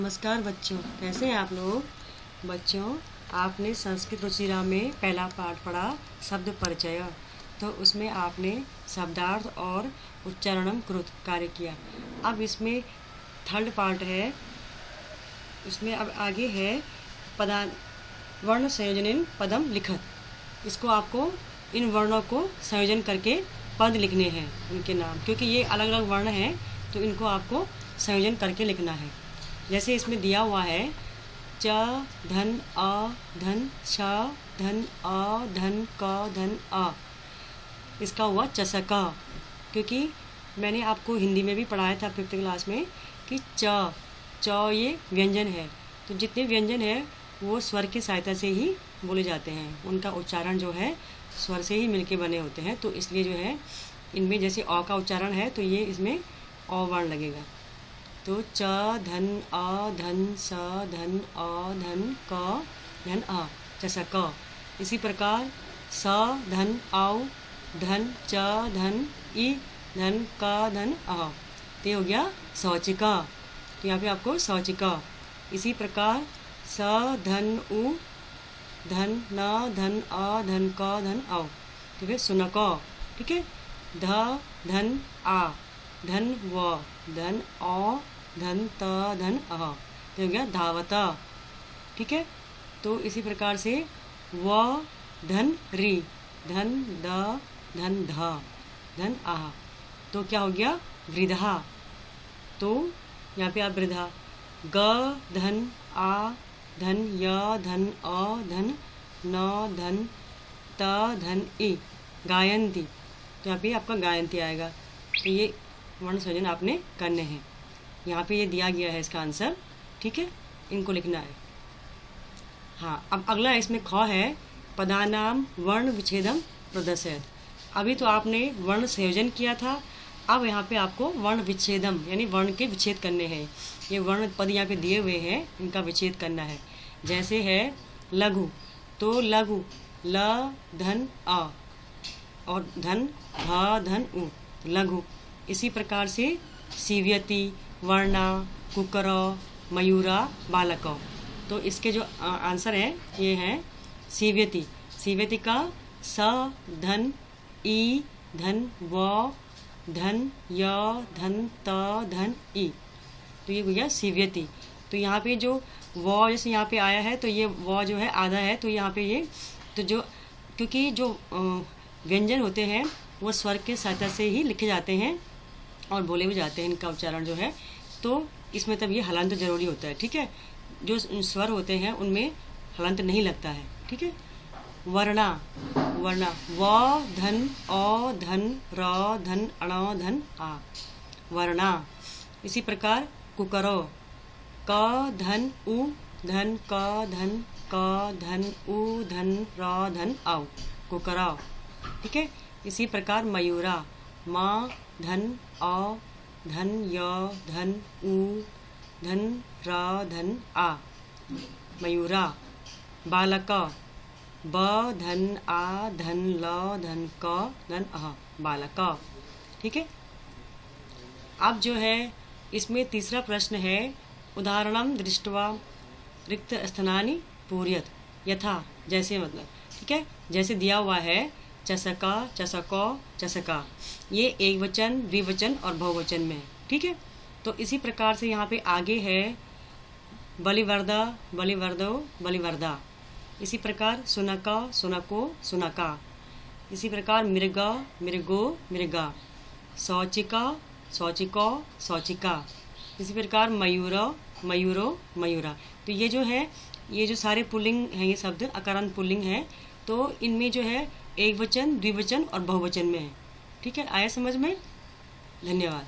नमस्कार बच्चों, कैसे हैं आप लोग। बच्चों, आपने संस्कृत रुचिरा में पहला पाठ पढ़ा शब्द परिचय। तो उसमें आपने शब्दार्थ और उच्चारणम कृत कार्य किया। अब इसमें थर्ड पार्ट है, उसमें अब आगे है पदा वर्ण संयोजन पदम लिखत। इसको आपको इन वर्णों को संयोजन करके पद लिखने हैं, उनके नाम, क्योंकि ये अलग अलग वर्ण हैं तो इनको आपको संयोजन करके लिखना है। जैसे इसमें दिया हुआ है च धन अ धन छ धन अ धन क धन अ, इसका हुआ चसका। क्योंकि मैंने आपको हिंदी में भी पढ़ाया था 5th क्लास में कि च ये व्यंजन है, तो जितने व्यंजन है वो स्वर की सहायता से ही बोले जाते हैं, उनका उच्चारण जो है स्वर से ही मिलके बने होते हैं। तो इसलिए जो है इनमें जैसे अ का उच्चारण है तो ये इसमें अ वर्ण लगेगा। तो च धन अ धन स धन अ धन क धन अ, चसक। इसी प्रकार स धन औ धन च धन ई धन क धन अ, तो हो गया शौचिका। तो यहाँ पे आपको शौचिका। इसी प्रकार स धन उ धन न धन अ धन क धन औ, तो फिर सुनक। ठीक है। ध धन आ धन व धन औ धन त धन अ, तो हो गया धावत। ठीक है। तो इसी प्रकार से व धन री धन द धन ध धन आ, तो क्या हो गया वृद्धा। तो यहाँ पे आप वृद्धा। ग धन आ धन य धन अ धन न धन त धन ई गायंती, तो यहाँ पे आपका गायंती आएगा। तो ये वर्ण संयोजन आपने करने हैं। यहाँ पे ये दिया गया है इसका आंसर। ठीक है, इनको लिखना है। हाँ, अब अगला इसमें ख है पदानाम वर्ण विच्छेदम प्रदर्शयत। अभी तो आपने वर्ण संयोजन किया था, अब यहाँ पे आपको वर्ण विच्छेदम यानी वर्ण के विच्छेद करने हैं। ये वर्ण पद यहाँ पे दिए हुए हैं, इनका विच्छेद करना है। जैसे है लघु, तो लघु ल धन अ और धन ध धन उ, लघु। इसी प्रकार से सीव्यति वर्णा कुकर मयूरा बालक, तो इसके जो आंसर हैं ये हैं सीव्यति। सीव्यति का स धन ई धन व धन य धन त धन ई, तो ये हो गया सीव्यति। तो यहाँ पे जो व जैसे यहाँ पे आया है तो ये व जो है आधा है, तो यहाँ पे ये तो जो क्योंकि जो व्यंजन होते हैं वो स्वर के सहायता से ही लिखे जाते हैं और बोले भी जाते हैं, इनका उच्चारण जो है। तो इसमें तब ये हलंत जरूरी होता है। ठीक है, जो स्वर होते हैं उनमें हलंत नहीं लगता है। ठीक है। वर्णा वर्णा व धन अ धन र धन अण धन आ, वर्णा। इसी प्रकार कुकरो क धन उ धन क धन क धन उ धन र धन औ, कुकरा। ठीक है। इसी प्रकार मयूरा म धन अ धन य धन उ धन र धन आ, मयूरा। बालक ब धन आ धन ल धन क धन अ, बालक। ठीक है। अब जो है इसमें तीसरा प्रश्न है उदाहरणम दृष्ट्वा रिक्त स्थानानि पूर्यत, यथा जैसे, मतलब। ठीक है। जैसे दिया हुआ है चसका चसको चसका, ये एक वचन द्विवचन और बहुवचन में है। ठीक है। तो इसी प्रकार से यहाँ पे आगे है बलिवर्दा बलिवर्दो बलिवर्दा। इसी प्रकार सुनका सुनको सुनका। इसी प्रकार मृगा मृगो मृगा, शौचिका शौचिको शौचिका। इसी प्रकार मयूरो मयूरो मयूरा। तो ये जो है ये जो सारे पुल्लिंग हैं, ये शब्द अकारांत पुल्लिंग है, तो इनमें जो है एक वचन द्विवचन और बहुवचन में है। ठीक है, आया समझ में। धन्यवाद।